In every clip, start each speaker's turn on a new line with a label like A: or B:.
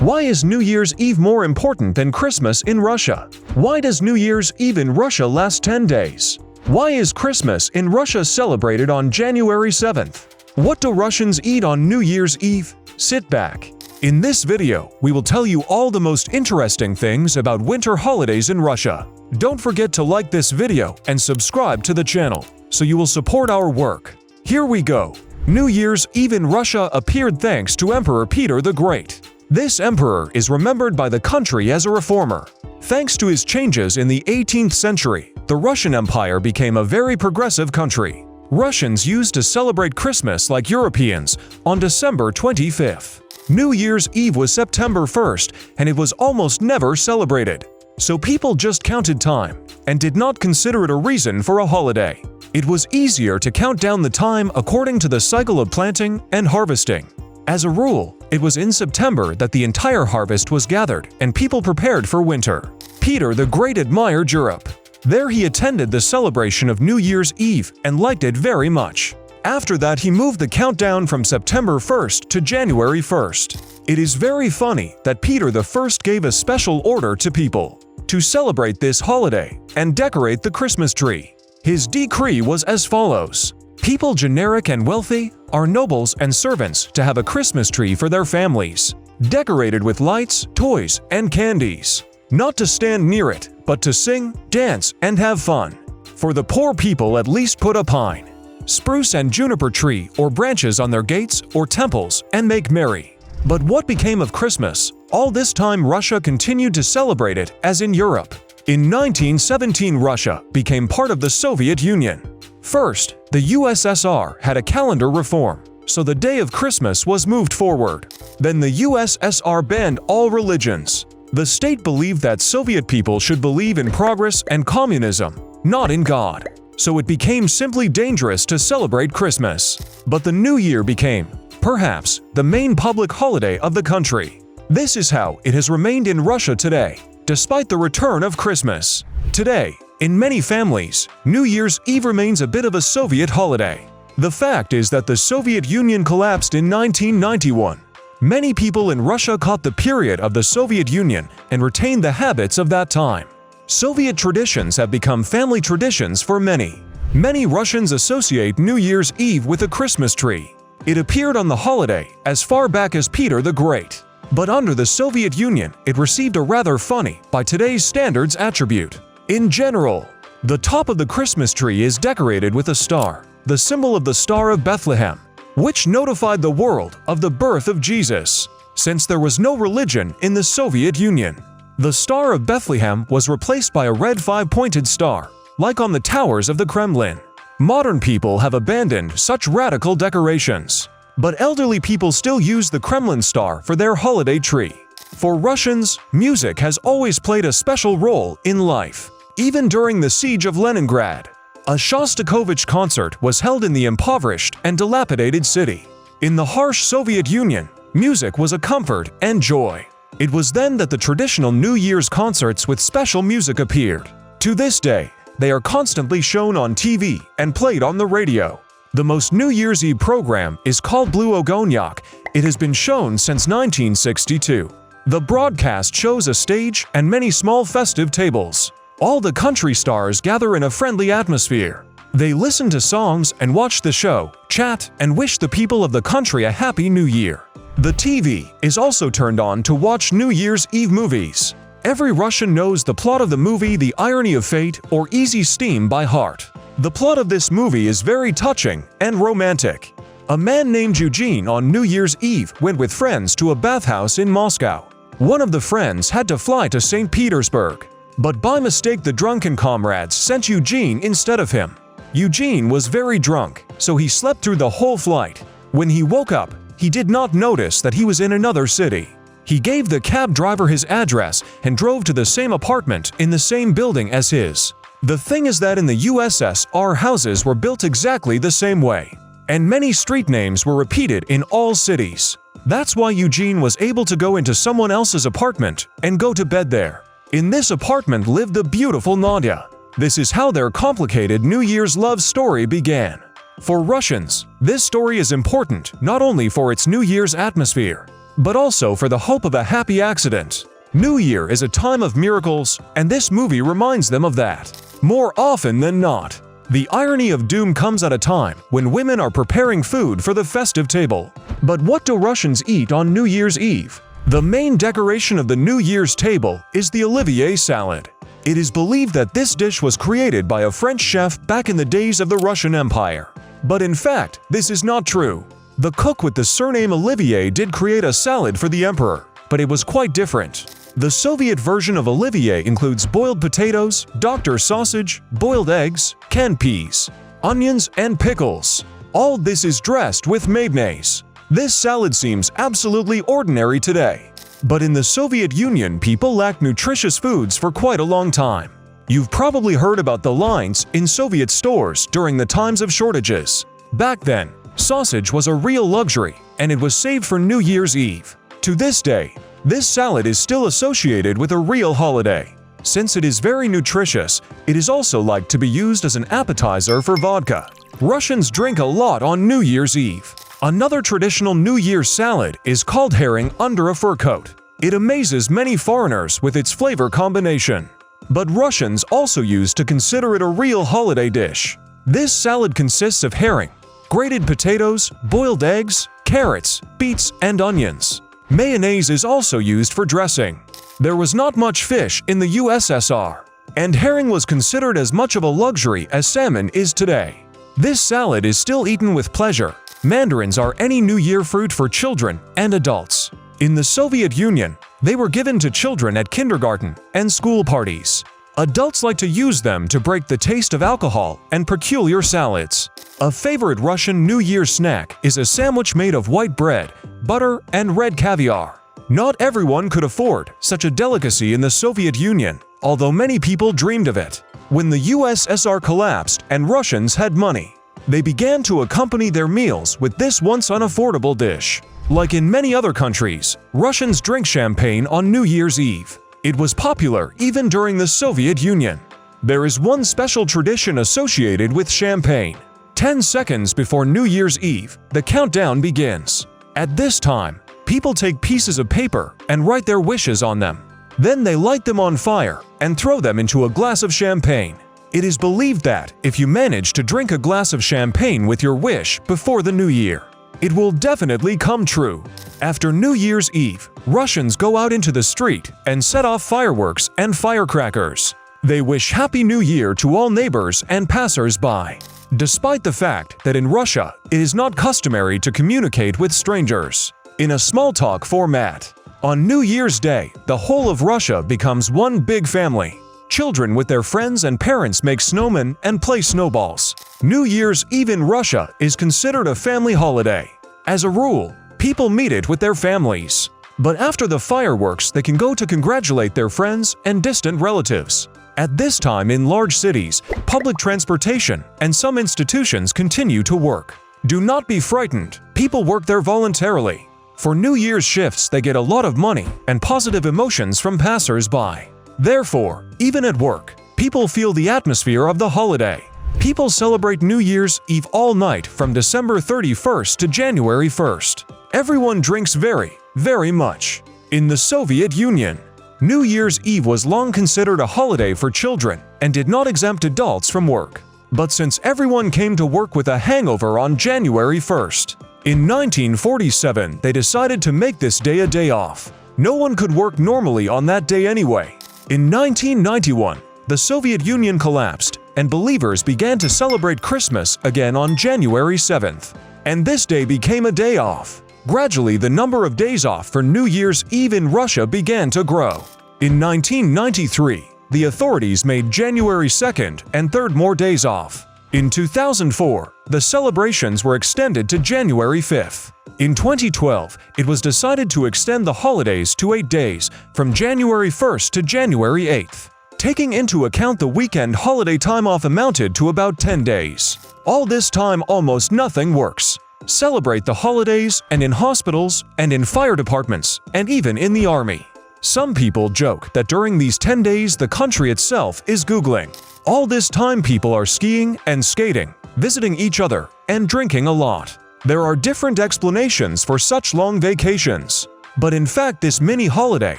A: Why is New Year's Eve more important than Christmas in Russia? Why does New Year's Eve in Russia last 10 days? Why is Christmas in Russia celebrated on January 7th? What do Russians eat on New Year's Eve? Sit back. In this video, we will tell you all the most interesting things about winter holidays in Russia. Don't forget to like this video and subscribe to the channel, so you will support our work. Here we go. New Year's Eve in Russia appeared thanks to Emperor Peter the Great. This emperor is remembered by the country as a reformer. Thanks to his changes in the 18th century, the Russian Empire became a very progressive country. Russians used to celebrate Christmas like Europeans on December 25th. New Year's Eve was September 1st, and it was almost never celebrated. So people just counted time and did not consider it a reason for a holiday. It was easier to count down the time according to the cycle of planting and harvesting. As a rule, it was in September that the entire harvest was gathered and people prepared for winter. Peter the Great admired Europe. There he attended the celebration of New Year's Eve and liked it very much. After that, he moved the countdown from September 1st to January 1st. It is very funny that Peter I gave a special order to people to celebrate this holiday and decorate the Christmas tree. His decree was as follows: people generic and wealthy are nobles and servants to have a Christmas tree for their families, decorated with lights, toys, and candies. Not to stand near it, but to sing, dance, and have fun. For the poor people, at least put a pine, spruce and juniper tree or branches on their gates or temples and make merry. But what became of Christmas? All this time Russia continued to celebrate it as in Europe. In 1917, Russia became part of the Soviet Union. First, the USSR had a calendar reform, so the day of Christmas was moved forward. Then the USSR banned all religions. The state believed that Soviet people should believe in progress and communism, not in God. So it became simply dangerous to celebrate Christmas. But the New Year became, perhaps, the main public holiday of the country. This is how it has remained in Russia today, despite the return of Christmas. Today, in many families, New Year's Eve remains a bit of a Soviet holiday. The fact is that the Soviet Union collapsed in 1991. Many people in Russia caught the period of the Soviet Union and retained the habits of that time. Soviet traditions have become family traditions for many. Many Russians associate New Year's Eve with a Christmas tree. It appeared on the holiday as far back as Peter the Great. But under the Soviet Union, it received a rather funny, by today's standards, attribute. In general, the top of the Christmas tree is decorated with a star, the symbol of the Star of Bethlehem, which notified the world of the birth of Jesus. Since there was no religion in the Soviet Union, the Star of Bethlehem was replaced by a red five-pointed star, like on the towers of the Kremlin. Modern people have abandoned such radical decorations, but elderly people still use the Kremlin star for their holiday tree. For Russians, music has always played a special role in life. Even during the siege of Leningrad, a Shostakovich concert was held in the impoverished and dilapidated city. In the harsh Soviet Union, music was a comfort and joy. It was then that the traditional New Year's concerts with special music appeared. To this day, they are constantly shown on TV and played on the radio. The most New Year's Eve program is called Blue Ogoniak. It has been shown since 1962. The broadcast shows a stage and many small festive tables. All the country stars gather in a friendly atmosphere. They listen to songs and watch the show, chat, and wish the people of the country a happy new year. The TV is also turned on to watch New Year's Eve movies. Every Russian knows the plot of the movie The Irony of Fate or Easy Steam by heart. The plot of this movie is very touching and romantic. A man named Eugene on New Year's Eve went with friends to a bathhouse in Moscow. One of the friends had to fly to St. Petersburg, but by mistake the drunken comrades sent Eugene instead of him. Eugene was very drunk, so he slept through the whole flight. When he woke up, he did not notice that he was in another city. He gave the cab driver his address and drove to the same apartment in the same building as his. The thing is that in the USSR, houses were built exactly the same way, and many street names were repeated in all cities. That's why Eugene was able to go into someone else's apartment and go to bed there. In this apartment lived the beautiful Nadia. This is how their complicated New Year's love story began. For Russians, this story is important not only for its New Year's atmosphere, but also for the hope of a happy accident. New Year is a time of miracles, and this movie reminds them of that. More often than not, the irony of doom comes at a time when women are preparing food for the festive table. But what do Russians eat on New Year's Eve? The main decoration of the New Year's table is the Olivier salad. It is believed that this dish was created by a French chef back in the days of the Russian Empire. But in fact, this is not true. The cook with the surname Olivier did create a salad for the emperor, but it was quite different. The Soviet version of Olivier includes boiled potatoes, doctor sausage, boiled eggs, canned peas, onions, and pickles. All this is dressed with mayonnaise. This salad seems absolutely ordinary today. But in the Soviet Union, people lacked nutritious foods for quite a long time. You've probably heard about the lines in Soviet stores during the times of shortages. Back then, sausage was a real luxury, and it was saved for New Year's Eve. To this day, this salad is still associated with a real holiday. Since it is very nutritious, it is also liked to be used as an appetizer for vodka. Russians drink a lot on New Year's Eve. Another traditional New Year's salad is called herring under a fur coat. It amazes many foreigners with its flavor combination. But Russians also used to consider it a real holiday dish. This salad consists of herring, grated potatoes, boiled eggs, carrots, beets, and onions. Mayonnaise is also used for dressing. There was not much fish in the USSR, and herring was considered as much of a luxury as salmon is today. This salad is still eaten with pleasure. Mandarins are any New Year fruit for children and adults. In the Soviet Union, they were given to children at kindergarten and school parties. Adults like to use them to break the taste of alcohol and peculiar salads. A favorite Russian New Year snack is a sandwich made of white bread, butter, and red caviar. Not everyone could afford such a delicacy in the Soviet Union, although many people dreamed of it. When the USSR collapsed and Russians had money, they began to accompany their meals with this once unaffordable dish. Like in many other countries, Russians drink champagne on New Year's Eve. It was popular even during the Soviet Union. There is one special tradition associated with champagne. 10 seconds before New Year's Eve, the countdown begins. At this time, people take pieces of paper and write their wishes on them. Then they light them on fire and throw them into a glass of champagne. It is believed that if you manage to drink a glass of champagne with your wish before the new year, it will definitely come true. After New Year's Eve, Russians go out into the street and set off fireworks and firecrackers. They wish Happy New Year to all neighbors and passers-by. Despite the fact that in Russia, it is not customary to communicate with strangers in a small talk format. On New Year's Day, the whole of Russia becomes one big family. Children with their friends and parents make snowmen and play snowballs. New Year's Eve in Russia is considered a family holiday. As a rule, people meet it with their families. But after the fireworks, they can go to congratulate their friends and distant relatives. At this time in large cities, public transportation and some institutions continue to work. Do not be frightened, people work there voluntarily. For New Year's shifts, they get a lot of money and positive emotions from passers-by. Therefore, even at work, people feel the atmosphere of the holiday. People celebrate New Year's Eve all night from December 31st to January 1st. Everyone drinks very, very much. In the Soviet Union, New Year's Eve was long considered a holiday for children and did not exempt adults from work. But since everyone came to work with a hangover on January 1st, in 1947 they decided to make this day a day off. No one could work normally on that day anyway. In 1991, the Soviet Union collapsed, and believers began to celebrate Christmas again on January 7th. And this day became a day off. Gradually, the number of days off for New Year's Eve in Russia began to grow. In 1993, the authorities made January 2nd and 3rd more days off. In 2004, the celebrations were extended to January 5th. In 2012, it was decided to extend the holidays to 8 days, from January 1st to January 8th. Taking into account the weekend holiday time off amounted to about 10 days. All this time almost nothing works. Celebrate the holidays and in hospitals and in fire departments and even in the army. Some people joke that during these 10 days the country itself is Googling. All this time people are skiing and skating, visiting each other, and drinking a lot. There are different explanations for such long vacations. But in fact, this mini holiday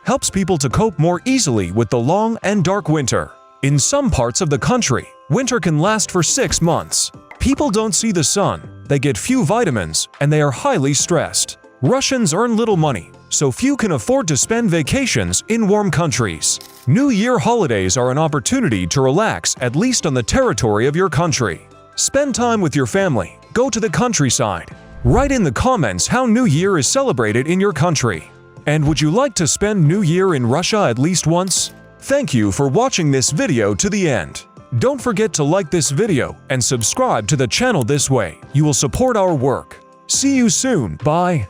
A: helps people to cope more easily with the long and dark winter. In some parts of the country, winter can last for 6 months. People don't see the sun, they get few vitamins, and they are highly stressed. Russians earn little money, so few can afford to spend vacations in warm countries. New Year holidays are an opportunity to relax, at least on the territory of your country. Spend time with your family, go to the countryside. Write in the comments how New Year is celebrated in your country. And would you like to spend New Year in Russia at least once? Thank you for watching this video to the end. Don't forget to like this video and subscribe to the channel. This way, you will support our work. See you soon. Bye.